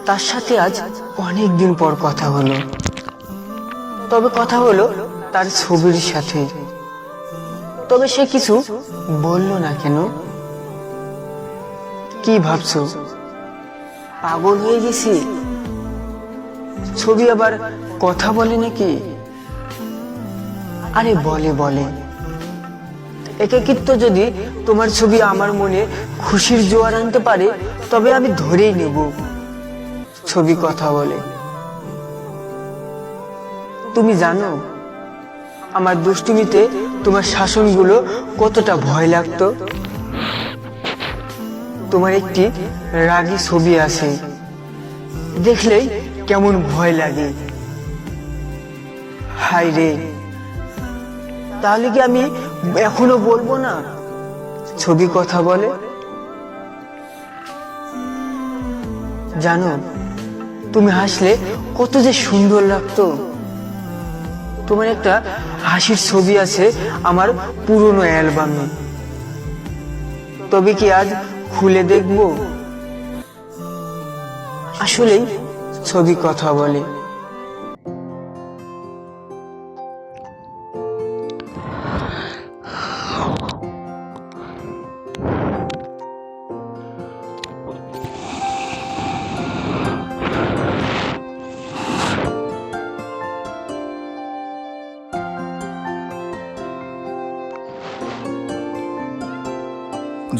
তার সাথে আজ অনেক দিন পর কথা হলো। তবে কথা হলো তার ছবির সাথে। তবে সে কিছু বলল না কেন? কি ভাবছো, পাগল হয়ে গেছি? ছবি আবার কথা বলে নাকি? আরে বলে বলে। একাকিত্ব যদি তোমার ছবি আমার মনে খুশির জোয়ার আনতে পারে, তবে আমি ধরেই নেব ছবি কথা বলে। তুমি জানো আমার দুষ্টুমিতে তোমার শাসনগুলো কতটা ভয় লাগতো। তোমার একটি রাগী ছবি আছে, দেখলেই কেমন ভয় লাগে। হায় রে, তাহলে কি আমি এখনো বলবো না ছবি কথা বলে? জানো তুমি হাসলে কত যে সুন্দর লাগতো। তোমার একটা হাসির ছবি আছে আমার পুরনো অ্যালবামে। তবে কি আজ খুলে দেখবো? আসলেই ছবি কথা বলে।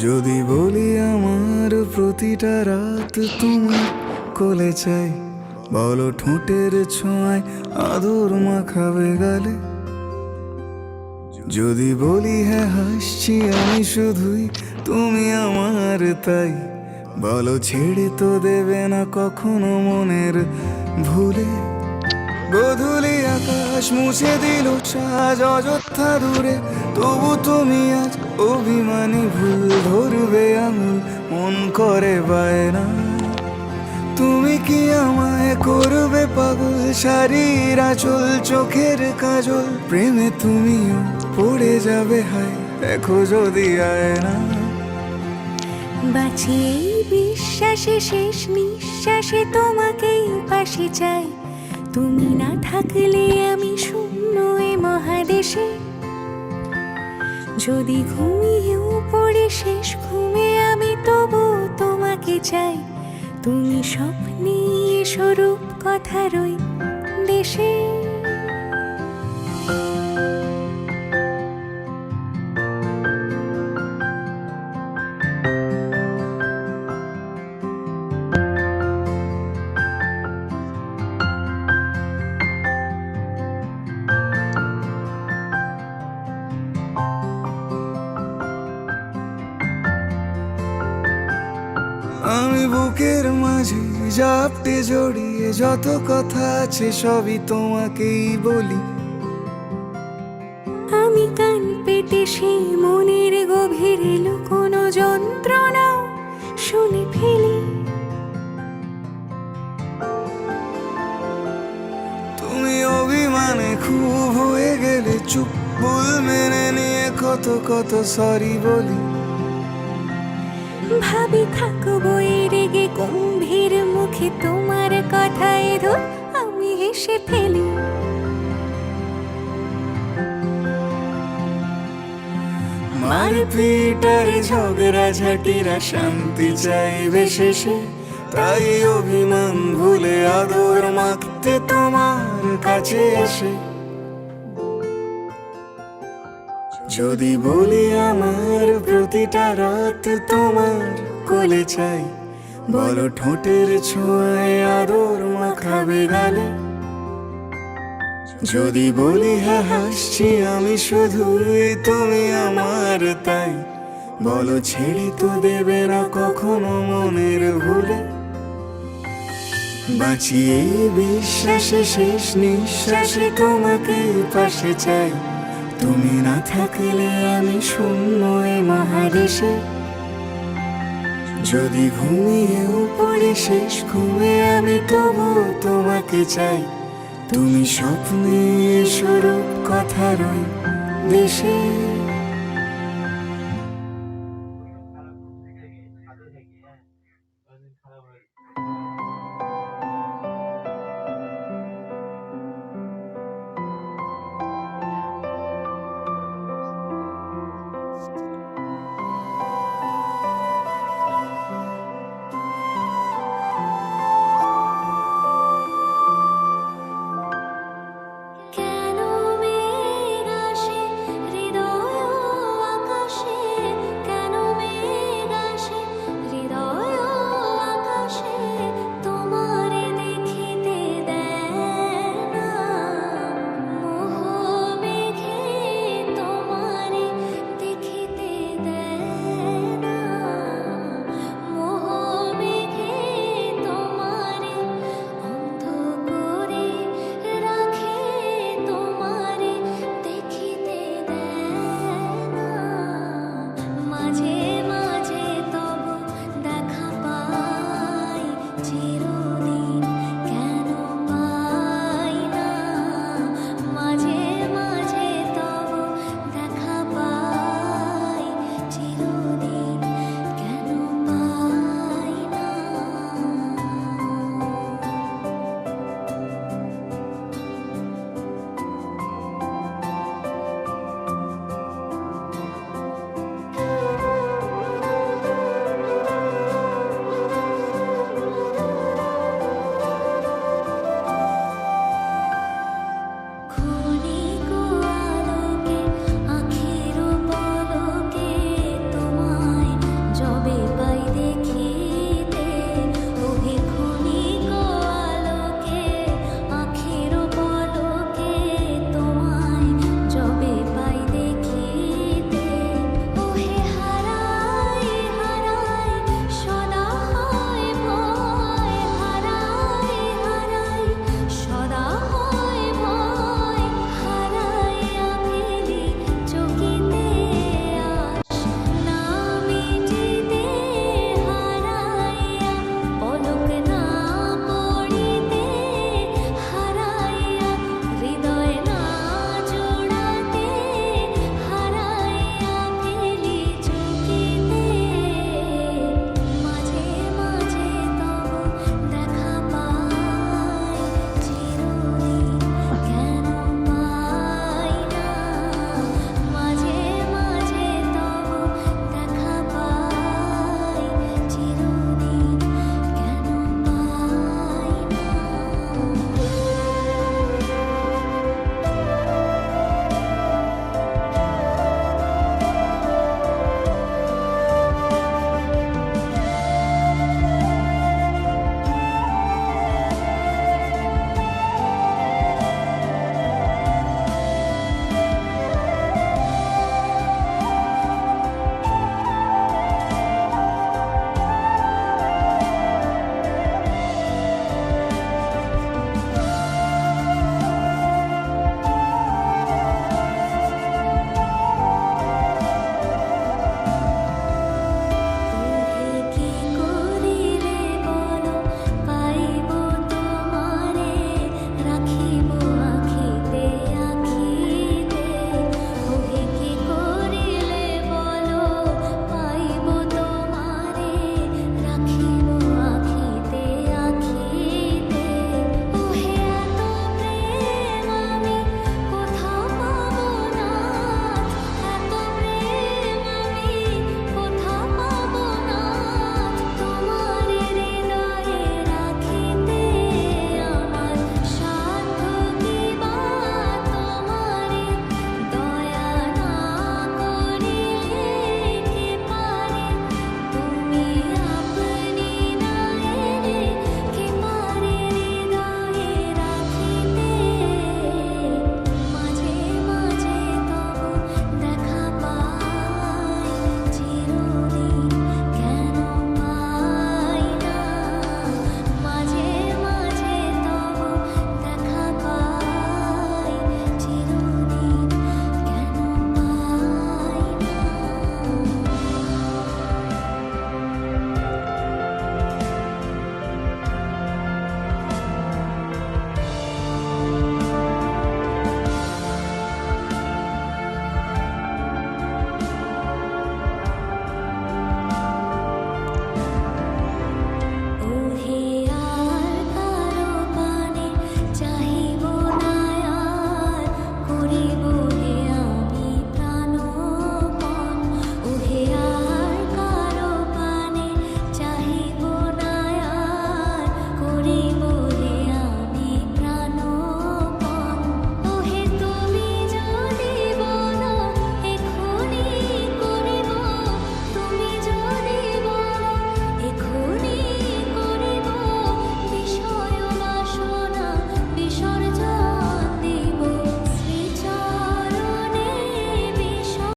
যদি বলি আমার প্রতিটা রাত তোমার কোলে চাই, বলো ঠোঁটের ছোঁয়ায় আদর মাখাবে গালে। যদি বলি হ্যাঁ হাসছি আমি শুধুই, তুমি আমার তাই, বলো ছেড়ে তো দেবে না কখনো মনের ভুলে। গোধূলি আকাশ মুছে দিল সাজ অযথা দূরে, তবু তুমি আজ অভিমানী ভুল ধরবে আঙুল, মন করে বায়না। তুমি কি আমায় করবে পাগল, শাড়ির আঁচল চোখের কাজল, প্রেমে তুমিও পড়ে যাবে হায় দেখো যদি আয়না। বাঁচি এই বিশ্বাসে শেষ নিঃশ্বাসে তোমাকেই পাশে চাই, তুমি না থাকলে আমি শূন্য এ মহাদেশে। যদি ঘুমিয়েও পড়ে শেষ ঘুমে আমি তবু তোমাকে চাই, তুমি স্বপ্নে স্বরূপ কথার ওই দেশে। আমি বুকের মাঝে জাপটে জড়িয়ে যত কথা আছে সবই তোমাকেই বলি। আমি কান পেতে সেই মনের গভীরে লুকোনো যন্ত্রণা শুনে ফেলি। তুমি অভিমানে খুব হয়ে গেলে চুপ, ভুল মেনে নিয়ে কত কত সরি বলি। ভাবি থাকবো এই রেগে গম্ভীর মুখে তোমার কথায় ধর আমি হেসে ফেলি। মারপিট আর ঝগড়া ঝাঁটিরা শান্তি চাইবে শেষে, তাই অভিমান ভুলে আদর মাখতে তোমার কাছে এসে। যদি বলি আমার প্রতিটা রাত তোমার কোলে চাই, বলো ঠোঁটের ছোঁয়ায় আদর মাখাবে গালে। যদি বলি হ্যাঁ হাসছি আমি শুধুই, তুমি আমার তাই, বলো ছেড়ে তো দেবে না কখনো মনের ভুলে। বাঁচি এই বিশ্বাসে শেষ নিঃশ্বাসে তোমাকে পাশে চাই, তুমি না থাকলে আমি শূন্য এ মহাদেশে। যদি ঘুমিয়েও পড়ি শেষ ঘুমে আমি তবু তোমাকে চাই, তুমি স্বপ্নে স্বরূপ কথার ওই দেশে।